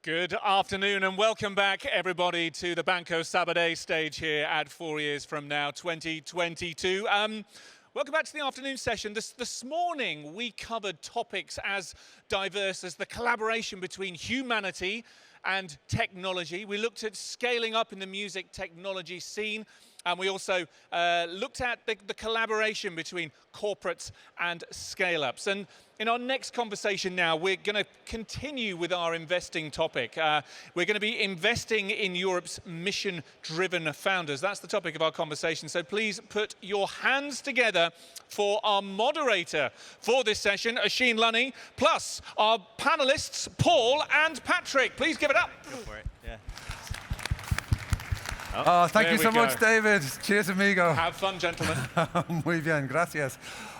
Good afternoon and welcome back, everybody, to the Banco Sabadell stage here at 4 Years From Now 2022. Welcome back to the afternoon session. This morning, we covered topics as diverse as the collaboration between humanity and technology. We looked at scaling up in the music technology scene, and we also looked at the collaboration between corporates and scale-ups. And in our next conversation now, we're going to continue with our investing topic. We're going to be investing in Europe's mission-driven founders. That's the topic of our conversation. So please put your hands together for our moderator for this session, Oisin Lunny, plus our panelists, Paul and Patrick. Please give it up. Go for it. Yeah. Oh, thank you so much, David. Cheers, amigo. Have fun, gentlemen. Muy bien, gracias.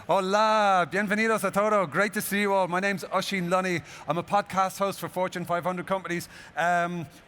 Hola, bienvenidos a todo. Great to see you all. My name's Oisin Lunny. I'm a podcast host for Fortune 500 companies,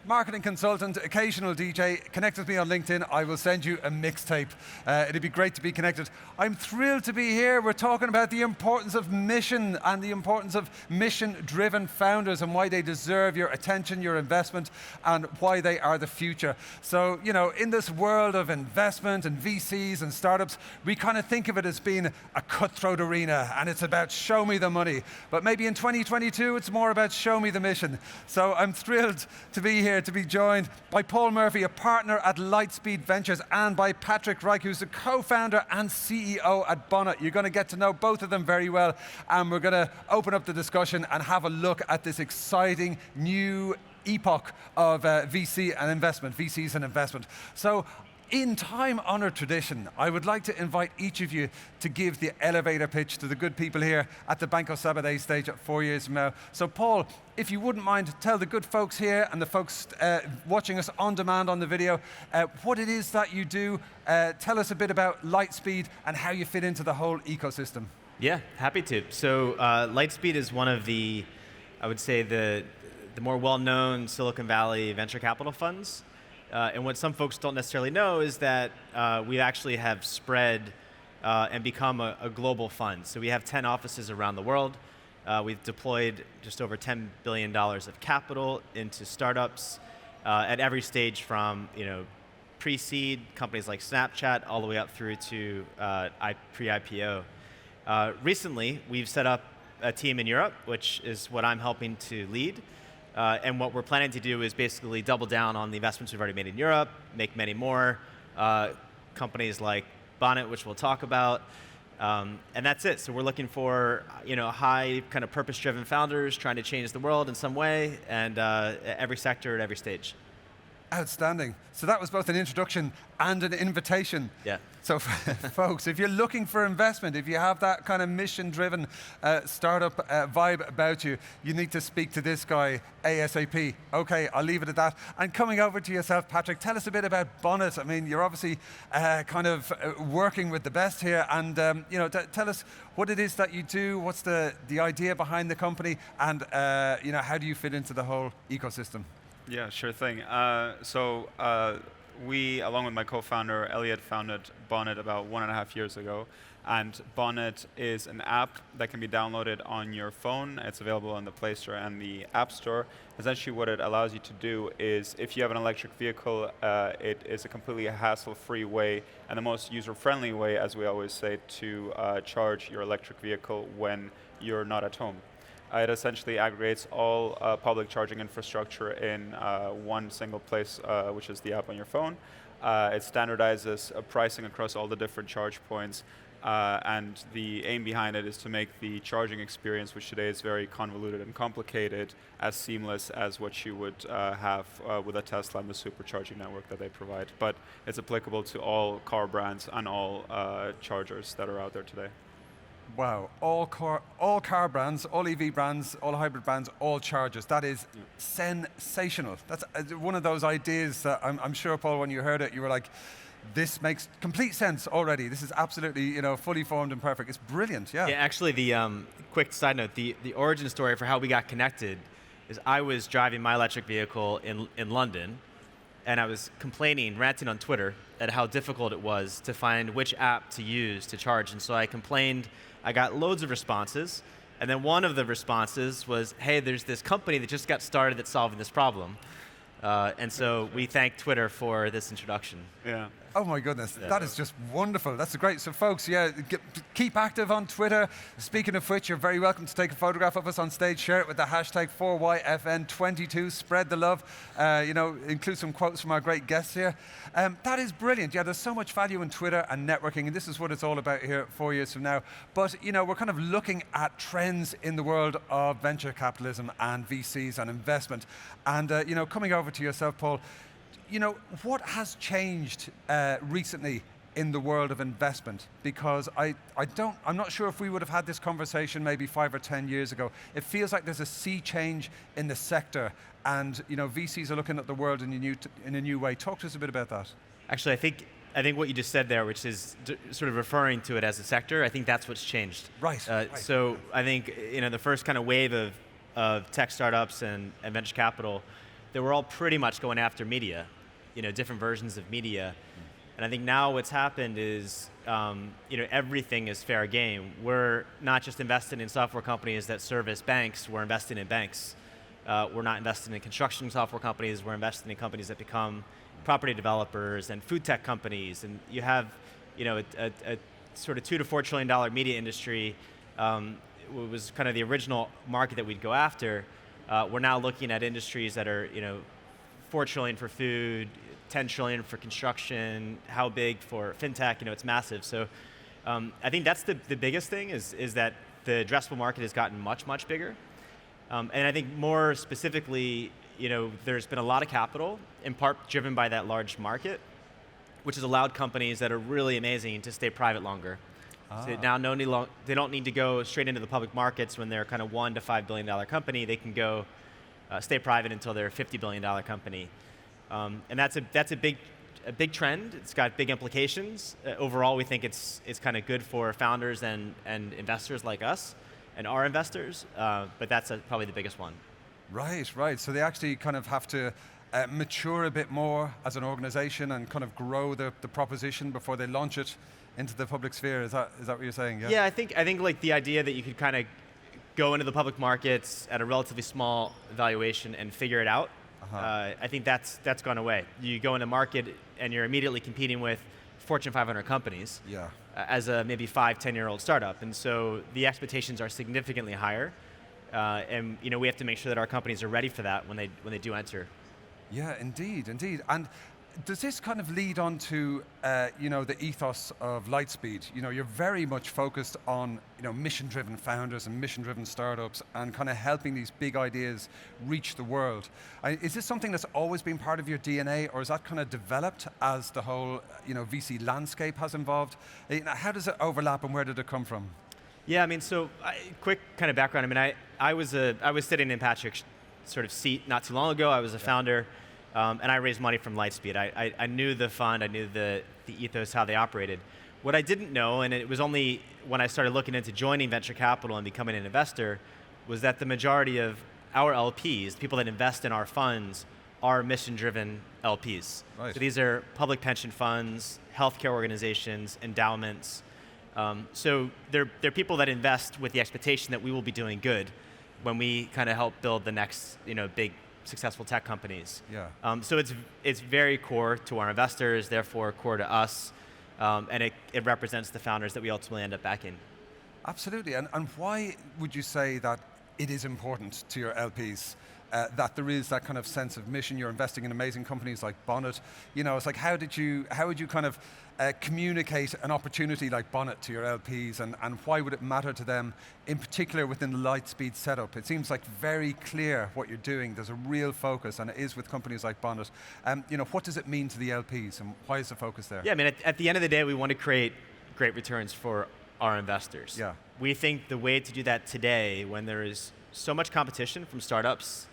marketing consultant, occasional DJ. Connect with me on LinkedIn. I will send you a mixtape. It'd be great to be connected. I'm thrilled to be here. We're talking about the importance of mission and the importance of mission-driven founders and why they deserve your attention, your investment, and why they are the future. So, you know, in this world of investment and VCs and startups, we kind of think of it as being a cutthroat arena, and it's about show me the money. But maybe in 2022, it's more about show me the mission. So I'm thrilled to be here, to be joined by Paul Murphy, a partner at Lightspeed Ventures, and by Patrick Reich, who's the co-founder and CEO at Bonnet. You're going to get to know both of them very well, and we're going to open up the discussion and have a look at this exciting new epoch of VCs and investment. So in time-honored tradition, I would like to invite each of you to give the elevator pitch to the good people here at the Banco Sabadell stage at 4 Years From Now. So Paul, if you wouldn't mind, tell the good folks here and the folks watching us on demand on the video what it is that you do. Tell us a bit about Lightspeed and how you fit into the whole ecosystem. Yeah, happy to. So Lightspeed is one of the, I would say, the more well-known Silicon Valley venture capital funds. And what some folks don't necessarily know is that we actually have spread and become a global fund. So we have 10 offices around the world. We've deployed just over $10 billion of capital into startups at every stage from pre-seed companies like Snapchat all the way up through to pre-IPO. Recently, we've set up a team in Europe, which is what I'm helping to lead. And what we're planning to do is basically double down on the investments we've already made in Europe, make many more, companies like Bonnet, which we'll talk about, and that's it. So we're looking for high kind of purpose-driven founders trying to change the world in some way, and every sector at every stage. Outstanding. So that was both an introduction and an invitation. Yeah. So folks, if you're looking for investment, if you have that kind of mission-driven startup vibe about you, you need to speak to this guy ASAP. Okay, I'll leave it at that. And coming over to yourself, Patrick, tell us a bit about Bonnet. I mean, you're obviously kind of working with the best here, and tell us what it is that you do, what's the idea behind the company, and how do you fit into the whole ecosystem? Yeah, sure thing. We, along with my co-founder, Elliot, founded Bonnet about 1.5 years ago. And Bonnet is an app that can be downloaded on your phone. It's available on the Play Store and the App Store. Essentially what it allows you to do is, if you have an electric vehicle, it is a completely hassle-free way and the most user-friendly way, as we always say, to charge your electric vehicle when you're not at home. It essentially aggregates all public charging infrastructure in one single place, which is the app on your phone. It standardizes pricing across all the different charge points, and the aim behind it is to make the charging experience, which today is very convoluted and complicated, as seamless as what you would have with a Tesla and the supercharging network that they provide. But it's applicable to all car brands and all chargers that are out there today. Wow, all car brands, all EV brands, all hybrid brands, all chargers. That is sensational. That's one of those ideas that I'm sure, Paul, when you heard it, you were like, this makes complete sense already. This is absolutely, fully formed and perfect. It's brilliant, yeah. Yeah, actually, the quick side note, the origin story for how we got connected is I was driving my electric vehicle in London, and I was complaining, ranting on Twitter at how difficult it was to find which app to use to charge. And so I complained. I got loads of responses, And then one of the responses was, hey, there's this company that just got started that's solving this problem. And so we thank Twitter for this introduction. Yeah. Oh my goodness, that is just wonderful. That's great. So folks, yeah, keep active on Twitter. Speaking of which, you're very welcome to take a photograph of us on stage, share it with the hashtag 4YFN22, spread the love, include some quotes from our great guests here. That is brilliant. Yeah, there's so much value in Twitter and networking, and this is what it's all about here 4 years from now. But, we're kind of looking at trends in the world of venture capitalism and VCs and investment. And, coming over to yourself, Paul, what has changed recently in the world of investment? Because I'm not sure if we would have had this conversation maybe 5 or 10 years ago. It feels like there's a sea change in the sector, and VCs are looking at the world in a new way. Talk to us a bit about that. Actually, I think what you just said there, which is sort of referring to it as a sector, I think that's what's changed. Right. So I think the first kind of wave of tech startups and venture capital, they were all pretty much going after media, different versions of media. And I think now what's happened is, everything is fair game. We're not just investing in software companies that service banks, we're investing in banks. We're not investing in construction software companies, we're investing in companies that become property developers and food tech companies. And you have, a sort of $2 to $4 trillion media industry. It was kind of the original market that we'd go after. We're now looking at industries that are, $4 trillion for food, 10 trillion for construction, how big for fintech, it's massive. So I think that's the biggest thing is that the addressable market has gotten much, much bigger. And I think more specifically, there's been a lot of capital, in part driven by that large market, which has allowed companies that are really amazing to stay private longer. So now they don't need to go straight into the public markets when they're kind of $1 to $5 billion company. They can go stay private until they're a $50 billion company. And that's a big trend. It's got big implications. Overall, we think it's kind of good for founders and investors like us and our investors, but that's probably the biggest one. Right. So they actually kind of have to mature a bit more as an organization and kind of grow the proposition before they launch it into the public sphere. Is that what you're saying? Yeah, I think like the idea that you could kind of go into the public markets at a relatively small valuation and figure it out. I think that's gone away. You go into market and you're immediately competing with Fortune 500 companies as a maybe 5-10-year-old startup, and so the expectations are significantly higher, and we have to make sure that our companies are ready for that when they do enter. Yeah, indeed. And does this kind of lead on to the ethos of Lightspeed? You're very much focused on mission-driven founders and mission-driven startups and kind of helping these big ideas reach the world. Is this something that's always been part of your DNA, or is that kind of developed as the whole VC landscape has evolved? How does it overlap, and where did it come from? Yeah, quick kind of background. I was sitting in Patrick's sort of seat not too long ago. I was a founder. And I raised money from Lightspeed. I knew the fund, I knew the ethos, how they operated. What I didn't know, and it was only when I started looking into joining venture capital and becoming an investor, was that the majority of our LPs, people that invest in our funds, are mission-driven LPs. Right. So these are public pension funds, healthcare organizations, endowments. So they're people that invest with the expectation that we will be doing good when we kind of help build the next big successful tech companies. Yeah. So it's very core to our investors, therefore core to us, and it represents the founders that we ultimately end up backing. Absolutely. And why would you say that it is important to your LPs that there is that kind of sense of mission? You're investing in amazing companies like Bonnet. It's like, how would you kind of communicate an opportunity like Bonnet to your LPs, and why would it matter to them, in particular within the Lightspeed setup? It seems like very clear what you're doing. There's a real focus, and it is with companies like Bonnet. What does it mean to the LPs, and why is the focus there? Yeah, at the end of the day, we want to create great returns for our investors. Yeah. We think the way to do that today, when there is so much competition from startups,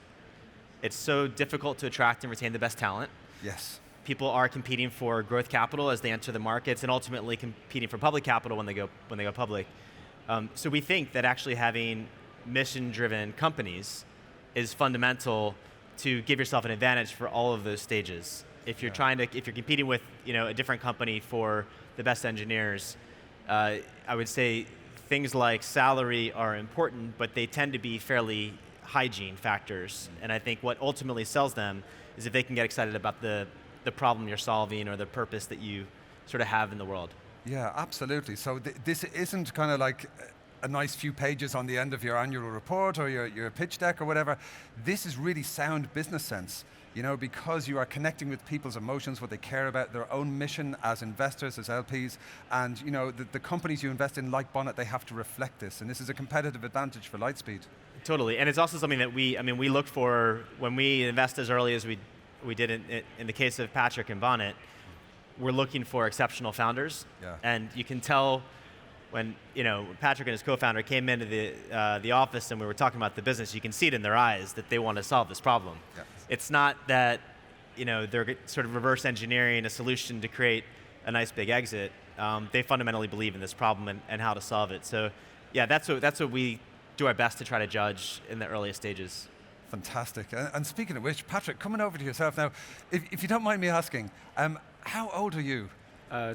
it's so difficult to attract and retain the best talent. Yes. People are competing for growth capital as they enter the markets, and ultimately competing for public capital when they go public. So we think that actually having mission-driven companies is fundamental to give yourself an advantage for all of those stages. If you're if you're competing with a different company for the best engineers, I would say things like salary are important, but they tend to be fairly hygiene factors. And I think what ultimately sells them is if they can get excited about the problem you're solving or the purpose that you sort of have in the world. Yeah, absolutely. So this isn't kind of like a nice few pages on the end of your annual report or your pitch deck or whatever. This is really sound business sense, because you are connecting with people's emotions, what they care about, their own mission as investors, as LPs, and the companies you invest in, like Bonnet, they have to reflect this, and this is a competitive advantage for Lightspeed. Totally, and it's also something that we look for when we invest as early as we did in the case of Patrick and Bonnet. We're looking for exceptional founders, and you can tell when Patrick and his co-founder came into the office and we were talking about the business. You can see it in their eyes that they want to solve this problem. Yeah. It's not that they're sort of reverse engineering a solution to create a nice big exit. They fundamentally believe in this problem and how to solve it. So, yeah, that's what we do our best to try to judge in the earliest stages. Fantastic. And speaking of which, Patrick, coming over to yourself now, if you don't mind me asking, how old are you?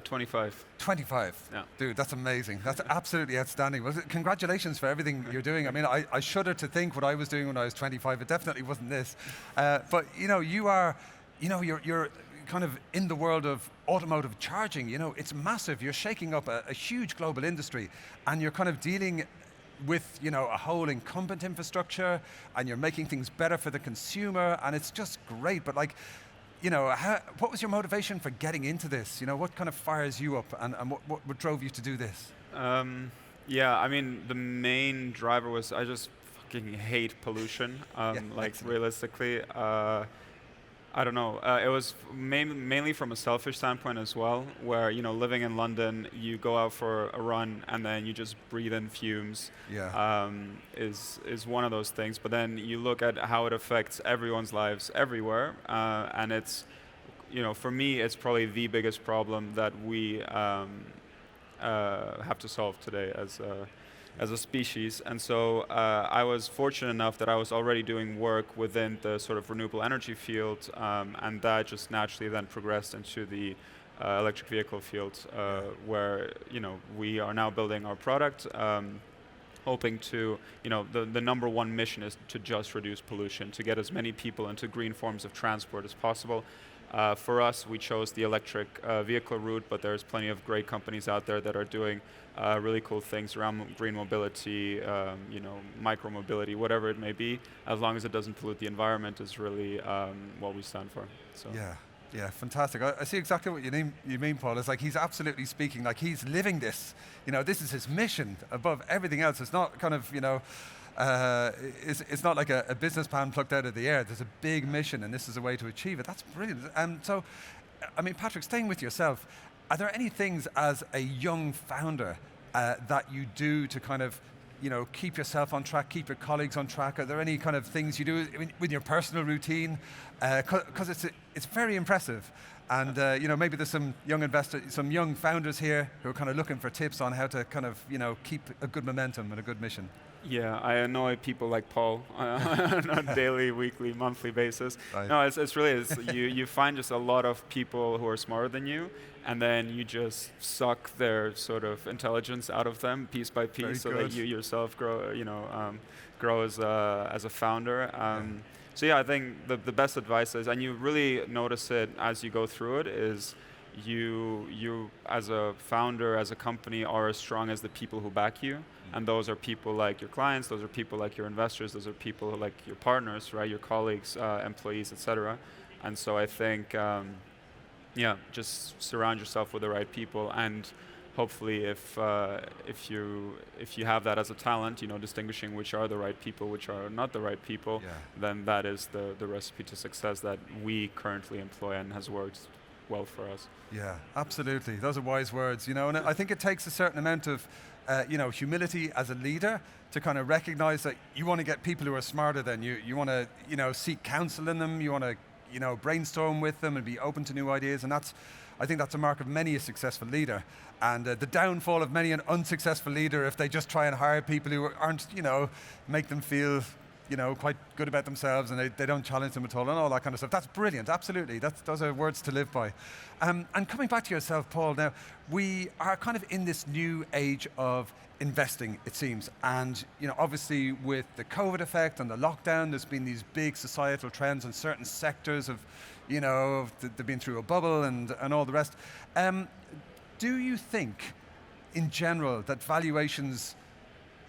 25. 25? Yeah. Dude, that's amazing. That's absolutely outstanding. Congratulations for everything you're doing. I mean, I shudder to think what I was doing when I was 25. It definitely wasn't this. But, you're kind of in the world of automotive charging. It's massive. You're shaking up a huge global industry, and you're kind of dealing with a whole incumbent infrastructure, and you're making things better for the consumer, and it's just great. But what was your motivation for getting into this? What kind of fires you up, and what drove you to do this? Yeah, I mean, the main driver was I just fucking hate pollution. Realistically, I don't know. It was mainly from a selfish standpoint as well, where living in London, you go out for a run and then you just breathe in fumes. Yeah. Is one of those things. But then you look at how it affects everyone's lives everywhere, and it's, for me, it's probably the biggest problem that we have to solve today as a species. And so I was fortunate enough that I was already doing work within the sort of renewable energy field, and that just naturally then progressed into the electric vehicle field, where we are now building our product, hoping to, the number one mission is to just reduce pollution, to get as many people into green forms of transport as possible. For us, we chose the electric vehicle route, but there's plenty of great companies out there that are doing really cool things around green mobility, micro mobility, whatever it may be, as long as it doesn't pollute the environment is really what we stand for. So. Yeah, fantastic. I see exactly what you mean, Paul. It's like he's absolutely speaking, like he's living this. This is his mission above everything else. It's not kind of, it's not like a business plan plucked out of the air. There's a big mission, and this is a way to achieve it. That's brilliant. So, I mean, Patrick, staying with yourself, are there any things as a young founder that you do to kind of, keep yourself on track, keep your colleagues on track? Are there any kind of things you do with your personal routine? Because it's very impressive. And maybe there's some young founders here who are kind of looking for tips on how to kind of, keep a good momentum and a good mission. Yeah, I annoy people like Paul on a daily, weekly, monthly basis. Right. No, it's really, you find just a lot of people who are smarter than you, and then you just suck their sort of intelligence out of them piece by piece, so that you yourself grow as a founder. So yeah, I think the best advice is, and you really notice it as you go through it, is you as a founder, as a company, are as strong as the people who back you. And those are people like your clients, those are people like your investors, those are people like your partners, right? Your colleagues, employees, etc. And so I think, just surround yourself with the right people, and hopefully, if you have that as a talent, distinguishing which are the right people, which are not the right people, then that is the recipe to success that we currently employ and has worked well for us. Yeah, absolutely. Those are wise words, and I think it takes a certain amount of humility as a leader to kind of recognize that you want to get people who are smarter than you. You want to, seek counsel in them. You want to, brainstorm with them and be open to new ideas. And I think that's a mark of many a successful leader. And the downfall of many an unsuccessful leader, if they just try and hire people who aren't, make them feel quite good about themselves, and they don't challenge them at all, and all that kind of stuff. That's brilliant, absolutely. Those are words to live by. And coming back to yourself, Paul, now, we are kind of in this new age of investing, it seems. And obviously with the COVID effect and the lockdown, there's been these big societal trends in certain sectors of, they've been through a bubble and all the rest. Do you think, in general, that valuations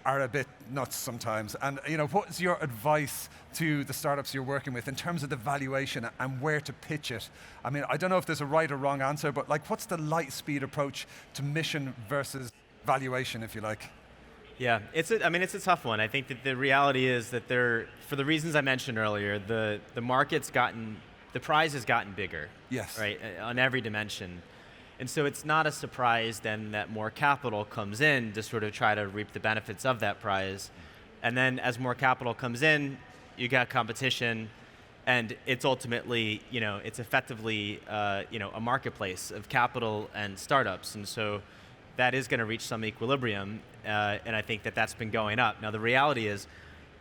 are a bit nuts sometimes? And what is your advice to the startups you're working with in terms of the valuation and where to pitch it? I mean, I don't know if there's a right or wrong answer, but what's the Lightspeed approach to mission versus valuation, if you like? Yeah, it's a tough one. I think that the reality is that for the reasons I mentioned earlier, the prize has gotten bigger. Yes. Right, on every dimension. And so it's not a surprise then that more capital comes in to sort of try to reap the benefits of that prize. And then as more capital comes in, you got competition, and it's ultimately, it's effectively, a marketplace of capital and startups. And so that is going to reach some equilibrium, and I think that that's been going up. Now the reality is,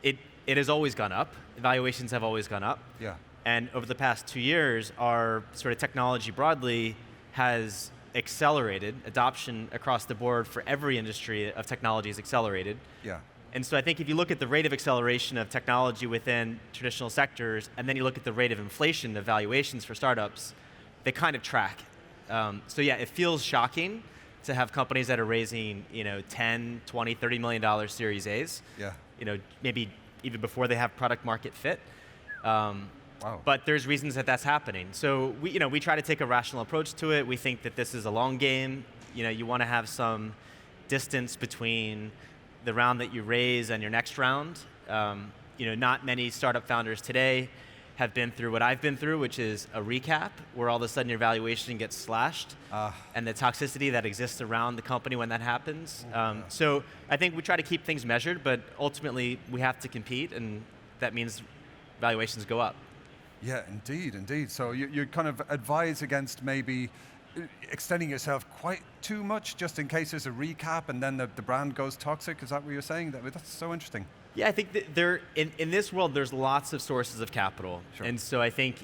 it has always gone up. Valuations have always gone up. Yeah. And over the past 2 years, our sort of technology broadly has accelerated. Adoption across the board for every industry of technology is accelerated. Yeah. And so I think if you look at the rate of acceleration of technology within traditional sectors, and then you look at the rate of inflation of valuations for startups, they kind of track. So yeah, it feels shocking to have companies that are raising, 10, 20, $30 million Series A's. Yeah. Maybe even before they have product market fit. Wow. But there's reasons that that's happening. So we try to take a rational approach to it. We think that this is a long game. You want to have some distance between the round that you raise and your next round. Not many startup founders today have been through what I've been through, which is a recap, where all of a sudden your valuation gets slashed, and the toxicity that exists around the company when that happens. So I think we try to keep things measured, but ultimately we have to compete, and that means valuations go up. Yeah, indeed. So you kind of advise against maybe extending yourself quite too much, just in case there's a recap and then the brand goes toxic. Is that what you're saying? That's so interesting. Yeah, I think that in this world, there's lots of sources of capital. Sure. And so I think,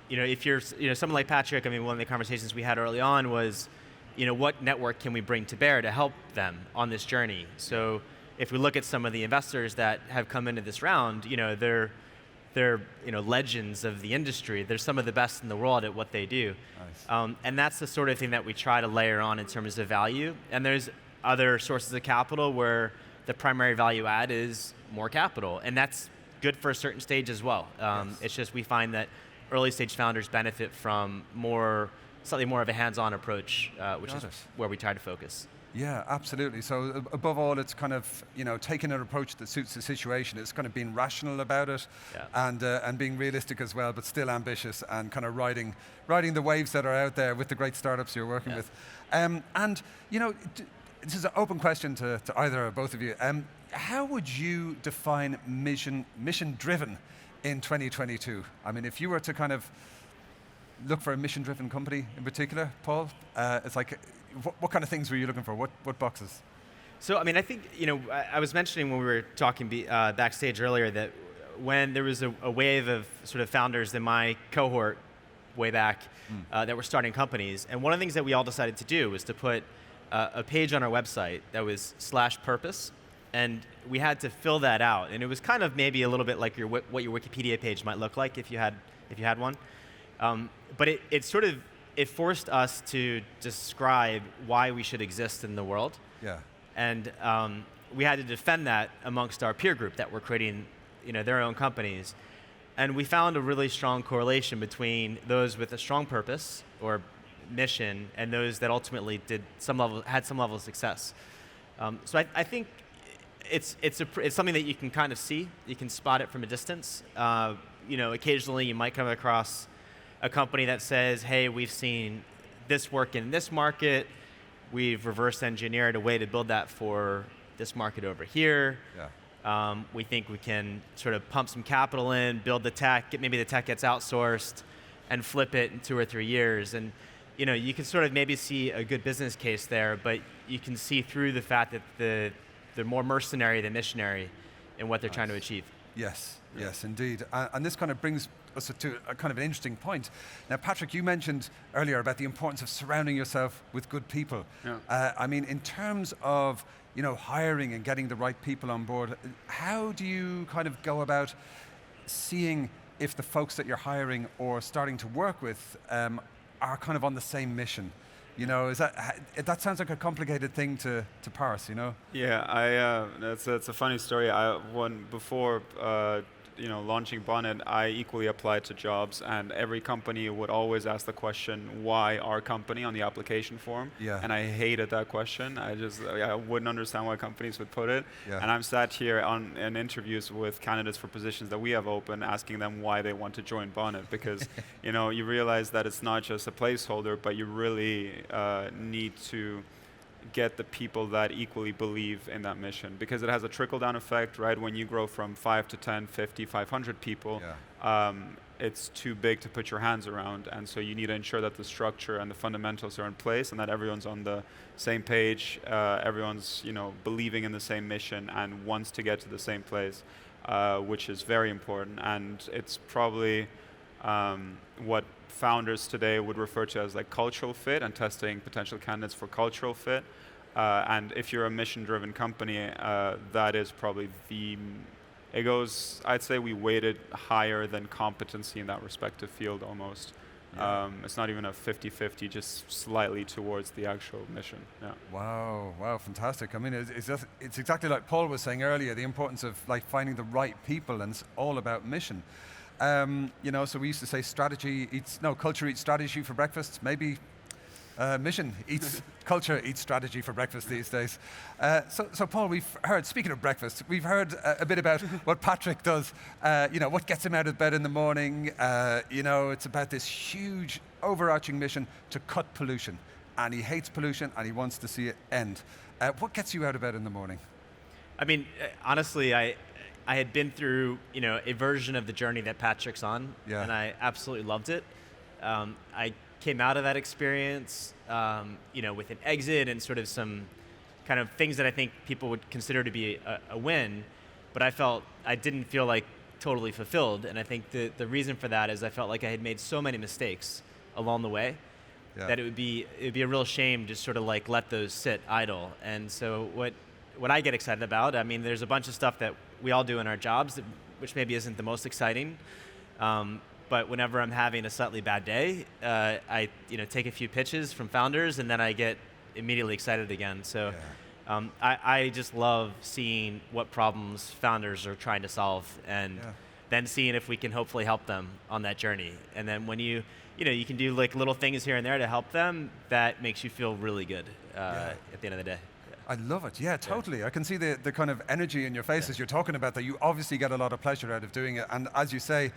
if you're, someone like Patrick, one of the conversations we had early on was, what network can we bring to bear to help them on this journey? So if we look at some of the investors that have come into this round, they're legends of the industry. They're some of the best in the world at what they do. Nice. And that's the sort of thing that we try to layer on in terms of value. And there's other sources of capital where the primary value add is more capital. And that's good for a certain stage as well. Yes. It's just we find that early stage founders benefit from slightly more of a hands-on approach, which is where we try to focus. Yeah, absolutely. So above all, it's kind of taking an approach that suits the situation. It's kind of being rational about it, and being realistic as well, but still ambitious, and kind of riding the waves that are out there with the great startups you're working with. This is an open question to either or both of you. How would you define mission-driven in 2022? If you were to kind of look for a mission-driven company in particular, Paul, it's like, what kind of things were you looking for? What boxes? So, I think, I was mentioning when we were talking backstage earlier that when there was a wave of sort of founders in my cohort way back that were starting companies, and one of the things that we all decided to do was to put a page on our website that was /purpose, and we had to fill that out, and it was kind of maybe a little bit like what your Wikipedia page might look like if you had one, but it forced us to describe why we should exist in the world. Yeah. And we had to defend that amongst our peer group that were creating, their own companies. And we found a really strong correlation between those with a strong purpose or mission and those that ultimately had some level of success. So I think it's something that you can kind of see. You can spot it from a distance. Occasionally you might come across a company that says, hey, we've seen this work in this market, we've reverse engineered a way to build that for this market over here. Yeah. We think we can sort of pump some capital in, build the tech, maybe the tech gets outsourced, and flip it in 2 or 3 years. And you can sort of maybe see a good business case there, but you can see through the fact that they're more mercenary than missionary in what they're trying to achieve. Yes, indeed. And this kind of brings us to a kind of an interesting point. Now, Patrick, you mentioned earlier about the importance of surrounding yourself with good people. Yeah. I mean, in terms of hiring and getting the right people on board, how do you kind of go about seeing if the folks that you're hiring or starting to work with are kind of on the same mission? That sounds like a complicated thing to parse, Yeah, that's a funny story. Before launching Bonnet, I equally applied to jobs, and every company would always ask the question, why our company, on the application form? Yeah. And I hated that question. I wouldn't understand why companies would put it. Yeah. And I'm sat here in interviews with candidates for positions that we have open, asking them why they want to join Bonnet, because you realize that it's not just a placeholder, but you really need to get the people that equally believe in that mission, because it has a trickle-down effect, right? When you grow from 5 to 10, 50, 500 people, it's too big to put your hands around, and so you need to ensure that the structure and the fundamentals are in place, and that everyone's on the same page, everyone's believing in the same mission and wants to get to the same place, which is very important. And it's probably what founders today would refer to as like cultural fit, and testing potential candidates for cultural fit. And if you're a mission-driven company, that is probably I'd say we weighted higher than competency in that respective field almost. Yeah. It's not even a 50-50, just slightly towards the actual mission. Yeah. Wow, fantastic. I mean, it's exactly like Paul was saying earlier, the importance of like finding the right people, and it's all about mission. So we used to say culture eats strategy for breakfast. Maybe mission eats culture eats strategy for breakfast these days. So Paul, we've heard, speaking of breakfast, we've heard a bit about what Patrick does, what gets him out of bed in the morning. It's about this huge overarching mission to cut pollution. And he hates pollution and he wants to see it end. What gets you out of bed in the morning? I mean, honestly, I had been through, a version of the journey that Patrick's on, and I absolutely loved it. I came out of that experience, with an exit and sort of some kind of things that I think people would consider to be a win, but I didn't feel like totally fulfilled. And I think the reason for that is I felt like I had made so many mistakes along the way that it'd be a real shame to sort of like let those sit idle. And so what I get excited about, I mean, there's a bunch of stuff that we all do in our jobs, which maybe isn't the most exciting. But whenever I'm having a slightly bad day, I take a few pitches from founders, and then I get immediately excited again. So I just love seeing what problems founders are trying to solve, and then seeing if we can hopefully help them on that journey. And then when you can do like little things here and there to help them, that makes you feel really good at the end of the day. I love it. Yeah, totally. I can see the kind of energy in your face as you're talking about that. You obviously get a lot of pleasure out of doing it. And as you say,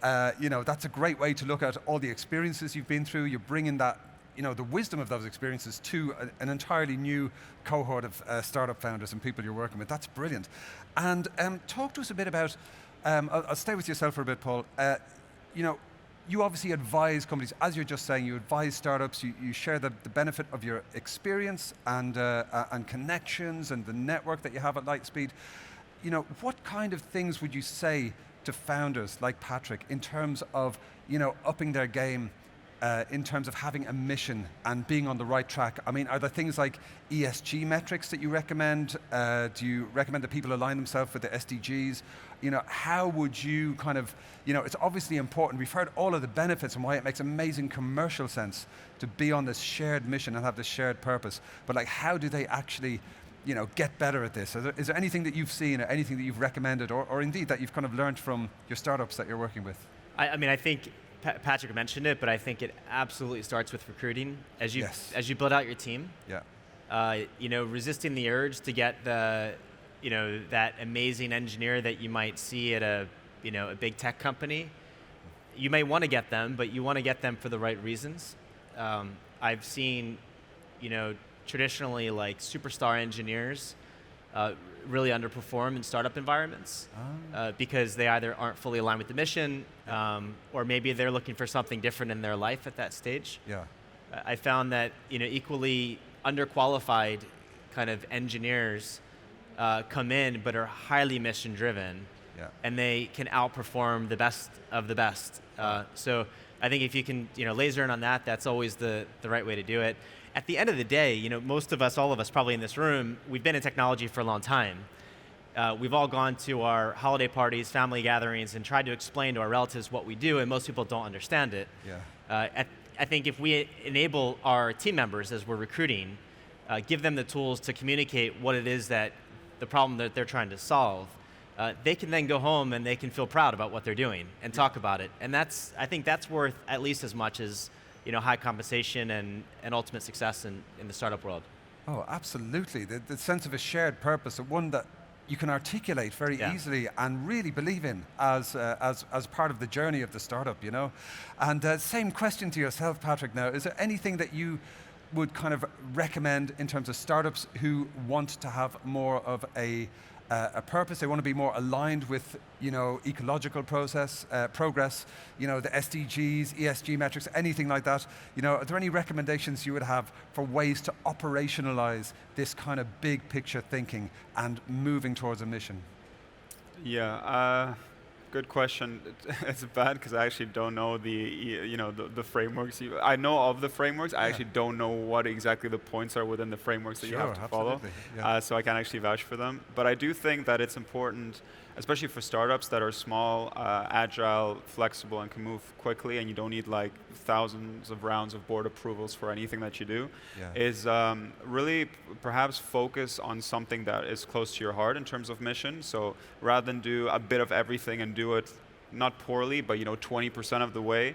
that's a great way to look at all the experiences you've been through. You're bringing that, the wisdom of those experiences to an entirely new cohort of startup founders and people you're working with. That's brilliant. And talk to us a bit about, I'll stay with yourself for a bit, Paul. You obviously advise companies, as you're just saying, you advise startups, you share the benefit of your experience and connections and the network that you have at Lightspeed. What kind of things would you say to founders like Patrick in terms of, upping their game, in terms of having a mission and being on the right track? I mean, are there things like ESG metrics that you recommend? Do you recommend that people align themselves with the SDGs? How would you kind of, it's obviously important. We've heard all of the benefits and why it makes amazing commercial sense to be on this shared mission and have this shared purpose. But like, how do they actually, get better at this? Is there anything that you've seen or anything that you've recommended or indeed that you've kind of learned from your startups that you're working with? I mean, I think Patrick mentioned it, but I think it absolutely starts with recruiting. As you build out your team, resisting the urge to get that amazing engineer that you might see at a big tech company. You may want to get them, but you want to get them for the right reasons. I've seen, traditionally like superstar engineers really underperform in startup environments because they either aren't fully aligned with the mission, or maybe they're looking for something different in their life at that stage. I found that equally underqualified kind of engineers come in but are highly mission driven, Yeah. and they can outperform the best of the best. So I think if you can, laser in on that, that's always the right way to do it. At the end of the day, most of us, all of us probably in this room, we've been in technology for a long time. We've all gone to our holiday parties, family gatherings, and tried to explain to our relatives what we do, and most people don't understand it. Yeah. I think if we enable our team members as we're recruiting, give them the tools to communicate what it is that the problem that they're trying to solve, they can then go home and they can feel proud about what they're doing and talk about it. And I think that's worth at least as much as high compensation and ultimate success in the startup world. Oh, absolutely. The sense of a shared purpose, one that you can articulate very easily and really believe in as part of the journey of the startup, And same question to yourself, Patrick, now. Is there anything that you would kind of recommend in terms of startups who want to have more of a purpose? They want to be more aligned with, ecological progress, the SDGs, ESG metrics, anything like that. Are there any recommendations you would have for ways to operationalize this kind of big picture thinking and moving towards a mission? Yeah, good question. It's bad because I actually don't know the frameworks. I know of the frameworks. I actually don't know what exactly the points are within the frameworks that you have to follow. Yeah. So I can't actually vouch for them. But I do think that it's important, especially for startups that are small, agile, flexible, and can move quickly, and you don't need like thousands of rounds of board approvals for anything that you do, is really perhaps focus on something that is close to your heart in terms of mission. So rather than do a bit of everything and do it not poorly, but 20% of the way,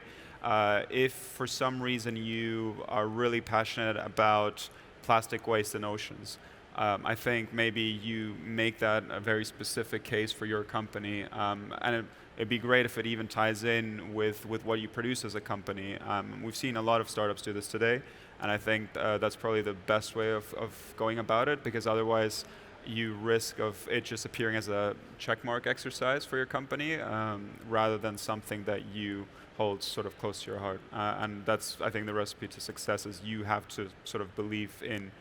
if for some reason you are really passionate about plastic waste in oceans, I think maybe you make that a very specific case for your company, and it'd be great if it even ties in with what you produce as a company. We've seen a lot of startups do this today, and I think that's probably the best way of going about it, because otherwise you risk of it just appearing as a checkmark exercise for your company, rather than something that you hold sort of close to your heart. And that's, I think, the recipe to success is you have to sort of believe in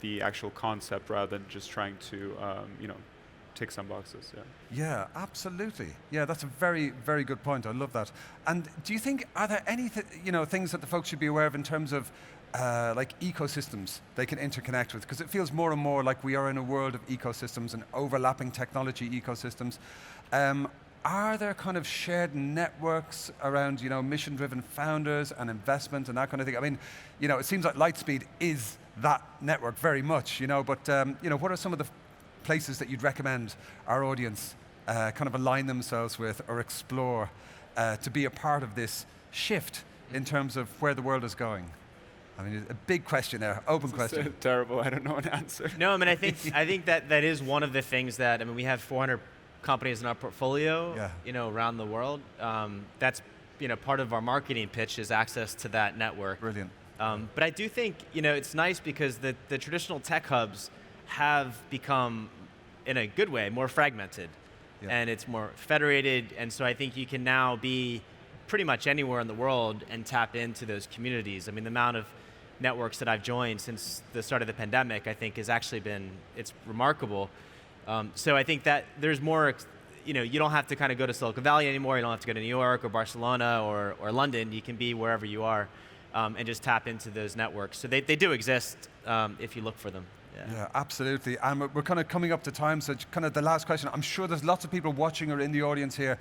the actual concept rather than just trying to, tick some boxes. Yeah, absolutely. Yeah, that's a very, very good point. I love that. And do you think, are there any things that the folks should be aware of in terms of like ecosystems they can interconnect with? Because it feels more and more like we are in a world of ecosystems and overlapping technology ecosystems. Are there kind of shared networks around, mission-driven founders and investment and that kind of thing? I mean, it seems like Lightspeed is that network very much, but what are some of the places that you'd recommend our audience kind of align themselves with or explore to be a part of this shift in terms of where the world is going? I mean, a big question there, open question. Terrible, I don't know an answer. No, I mean, I think that is one of the things that, we have 400 companies in our portfolio, around the world. That's, part of our marketing pitch is access to that network. Brilliant. But I do think, it's nice because the traditional tech hubs have become, in a good way, more fragmented. And it's more federated. And so I think you can now be pretty much anywhere in the world and tap into those communities. I mean, the amount of networks that I've joined since the start of the pandemic, I think has actually been, it's remarkable. So I think that there's more, you don't have to kind of go to Silicon Valley anymore. You don't have to go to New York or Barcelona or London. You can be wherever you are. And just tap into those networks. So they do exist if you look for them. Yeah, absolutely. And we're kind of coming up to time, so kind of the last question. I'm sure there's lots of people watching or in the audience here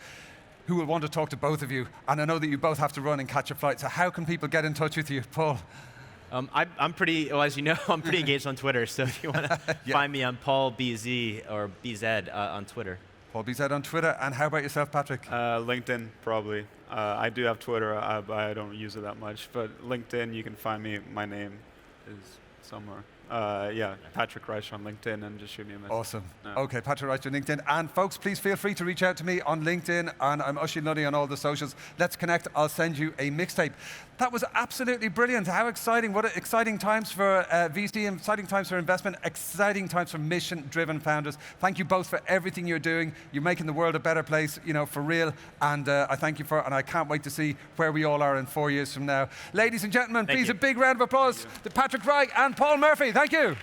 who will want to talk to both of you. And I know that you both have to run and catch a flight. So how can people get in touch with you, Paul? I'm pretty, as you know, I'm pretty engaged on Twitter. So if you want to find me, I'm Paul BZ or BZ on Twitter. Paul BZ on Twitter. And how about yourself, Patrick? LinkedIn, probably. I do have Twitter, but I don't use it that much. But LinkedIn, you can find me. My name is somewhere. Patrick Reich on LinkedIn, and just shoot me a message. Awesome. Okay, Patrick Reich on LinkedIn. And folks, please feel free to reach out to me on LinkedIn, and I'm Oisin Lunny on all the socials. Let's connect. I'll send you a mixtape. That was absolutely brilliant. How exciting. What exciting times for VC, exciting times for investment, exciting times for mission-driven founders. Thank you both for everything you're doing. You're making the world a better place, for real. And I thank you and I can't wait to see where we all are in 4 years from now. Ladies and gentlemen, please a big round of applause to Patrick Reich and Paul Murphy. Thank you.